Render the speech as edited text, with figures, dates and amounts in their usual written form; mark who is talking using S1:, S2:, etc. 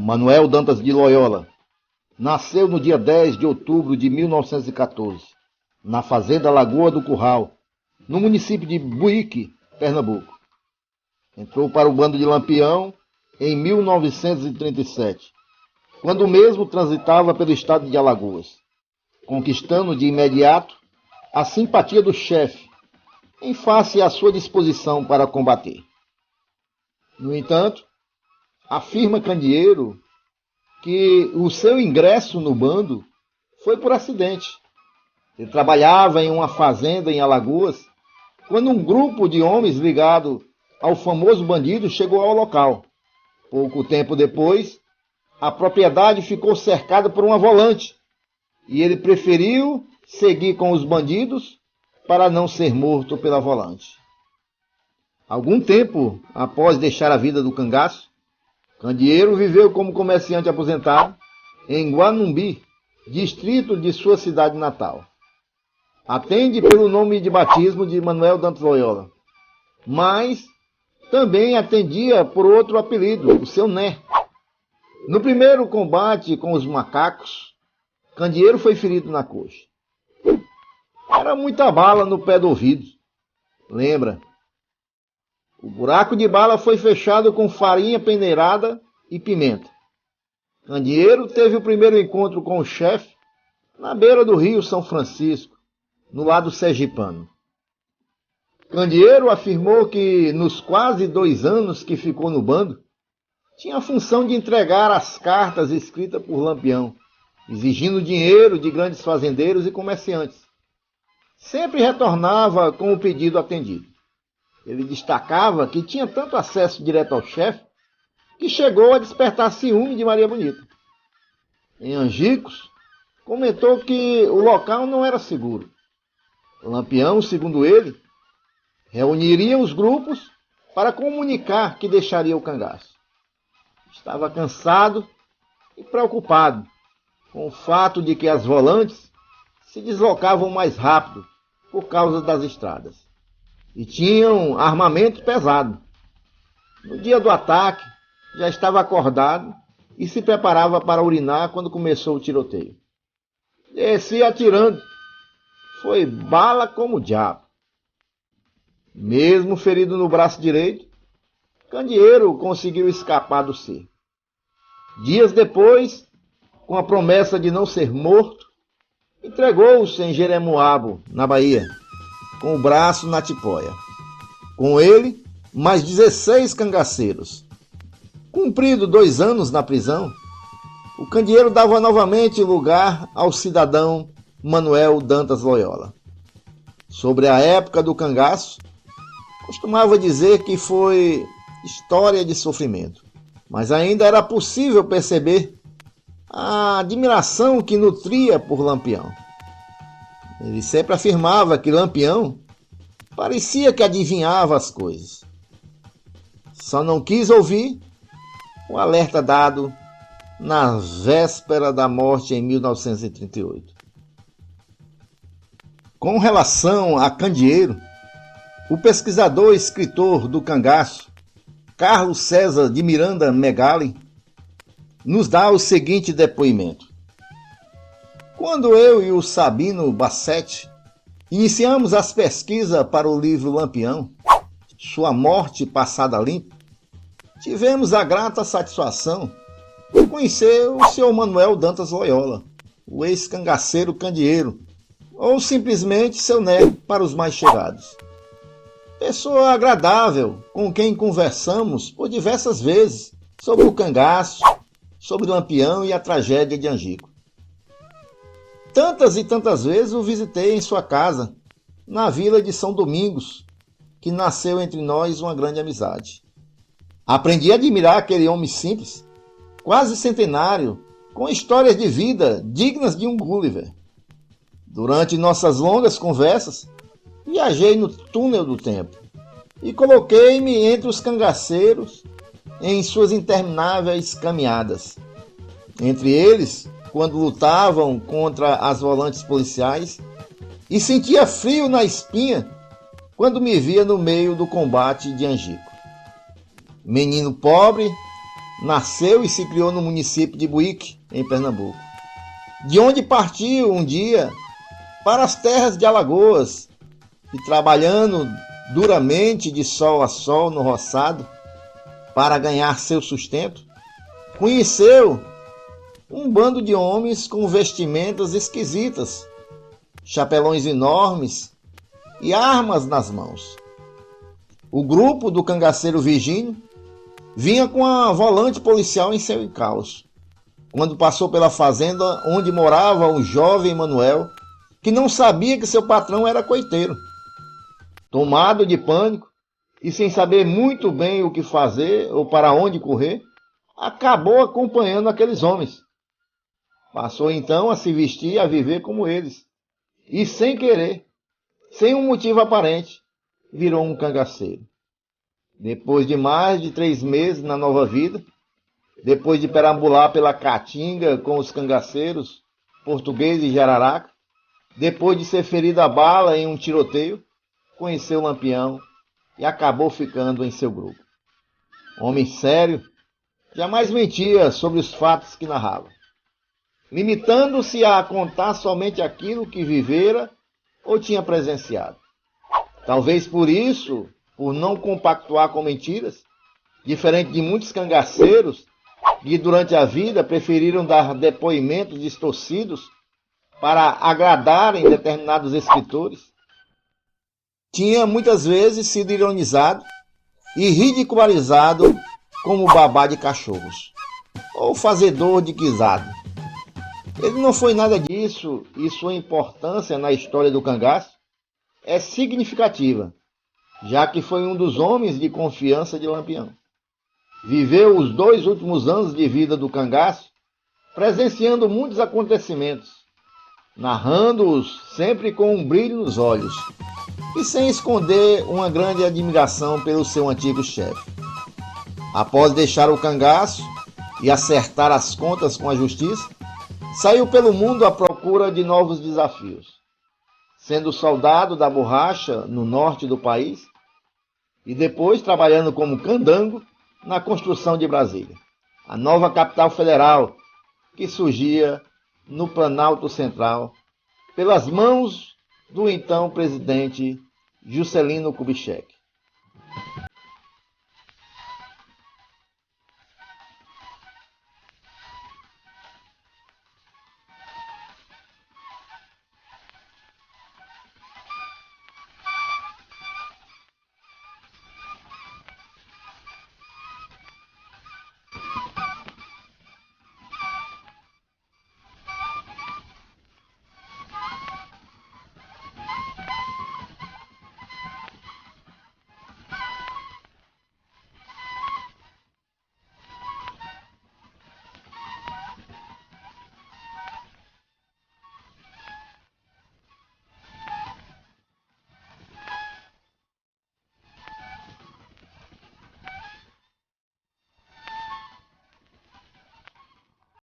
S1: Manuel Dantas de Loyola nasceu no dia 10 de outubro de 1914, na fazenda Lagoa do Curral, no município de Buíque, Pernambuco. Entrou para o bando de Lampião em 1937, quando o mesmo transitava pelo estado de Alagoas, conquistando de imediato a simpatia do chefe, em face à sua disposição para combater. No entanto, afirma Candeeiro que o seu ingresso no bando foi por acidente. Ele trabalhava em uma fazenda em Alagoas quando um grupo de homens ligado ao famoso bandido chegou ao local. Pouco tempo depois, a propriedade ficou cercada por uma volante e ele preferiu seguir com os bandidos para não ser morto pela volante. Algum tempo após deixar a vida do cangaço, Candeeiro viveu como comerciante aposentado em Guanumbi, distrito de sua cidade natal. Atende pelo nome de batismo de Manuel Dantas Loyola, mas também atendia por outro apelido, o seu Né. No primeiro combate com os macacos, Candeeiro foi ferido na coxa. Era muita bala no pé do ouvido. Lembra? O buraco de bala foi fechado com farinha peneirada e pimenta. Candeeiro teve o primeiro encontro com o chefe na beira do rio São Francisco, no lado sergipano. Candeeiro afirmou que, nos quase 2 anos que ficou no bando, tinha a função de entregar as cartas escritas por Lampião, exigindo dinheiro de grandes fazendeiros e comerciantes. Sempre retornava com o pedido atendido. Ele destacava que tinha tanto acesso direto ao chefe que chegou a despertar ciúme de Maria Bonita. Em Angicos, comentou que o local não era seguro. Lampião, segundo ele, reuniria os grupos para comunicar que deixaria o cangaço. Estava cansado e preocupado com o fato de que as volantes se deslocavam mais rápido por causa das estradas e tinham armamento pesado. No dia do ataque, já estava acordado e se preparava para urinar quando começou o tiroteio. Descia atirando. Foi bala como o diabo. Mesmo ferido no braço direito, Candeeiro conseguiu escapar do cerco. Dias depois, com a promessa de não ser morto, entregou-se em Jeremoabo, na Bahia, com o braço na tipóia. Com ele, mais 16 cangaceiros. Cumprido 2 anos na prisão, o Candeeiro dava novamente lugar ao cidadão Manuel Dantas Loyola. Sobre a época do cangaço, costumava dizer que foi história de sofrimento, mas ainda era possível perceber a admiração que nutria por Lampião. Ele sempre afirmava que Lampião parecia que adivinhava as coisas. Só não quis ouvir o alerta dado na véspera da morte em 1938. Com relação a Candeeiro, o pesquisador e escritor do cangaço, Carlos César de Miranda Megali, nos dá o seguinte depoimento. Quando eu e o Sabino Bassetti iniciamos as pesquisas para o livro Lampião, Sua Morte Passada Limpo, tivemos a grata satisfação de conhecer o Sr. Manuel Dantas Loyola, o ex-cangaceiro Candeeiro, ou simplesmente seu Né para os mais chegados. Pessoa agradável, com quem conversamos por diversas vezes sobre o cangaço, sobre Lampião e a tragédia de Angico. Tantas e tantas vezes o visitei em sua casa, na vila de São Domingos, que nasceu entre nós uma grande amizade. Aprendi a admirar aquele homem simples, quase centenário, com histórias de vida dignas de um Gulliver. Durante nossas longas conversas, viajei no túnel do tempo e coloquei-me entre os cangaceiros em suas intermináveis caminhadas. Entre eles, quando lutavam contra as volantes policiais, e sentia frio na espinha quando me via no meio do combate de Angico. Menino pobre, nasceu e se criou no município de Buíque, em Pernambuco, de onde partiu um dia para as terras de Alagoas e trabalhando duramente de sol a sol no roçado para ganhar seu sustento, conheceu um bando de homens com vestimentas esquisitas, chapelões enormes e armas nas mãos. O grupo do cangaceiro Virgínio vinha com a volante policial em seu encalço, quando passou pela fazenda onde morava o jovem Manuel, que não sabia que seu patrão era coiteiro. Tomado de pânico e sem saber muito bem o que fazer ou para onde correr, acabou acompanhando aqueles homens. Passou então a se vestir e a viver como eles. E sem querer, sem um motivo aparente, virou um cangaceiro. Depois de mais de 3 meses na nova vida, depois de perambular pela caatinga com os cangaceiros, portugueses e jararaca, depois de ser ferido a bala em um tiroteio, conheceu Lampião e acabou ficando em seu grupo. Homem sério, jamais mentia sobre os fatos que narrava, limitando-se a contar somente aquilo que vivera ou tinha presenciado. Talvez por isso, por não compactuar com mentiras, diferente de muitos cangaceiros que durante a vida preferiram dar depoimentos distorcidos para agradarem determinados escritores, tinha muitas vezes sido ironizado e ridicularizado como babá de cachorros ou fazedor de guisado. Ele não foi nada disso e sua importância na história do cangaço é significativa, já que foi um dos homens de confiança de Lampião. Viveu os 2 últimos anos de vida do cangaço, presenciando muitos acontecimentos, narrando-os sempre com um brilho nos olhos e sem esconder uma grande admiração pelo seu antigo chefe. Após deixar o cangaço e acertar as contas com a justiça, saiu pelo mundo à procura de novos desafios, sendo soldado da borracha no norte do país e depois trabalhando como candango na construção de Brasília, a nova capital federal que surgia no Planalto Central pelas mãos do então presidente Juscelino Kubitschek.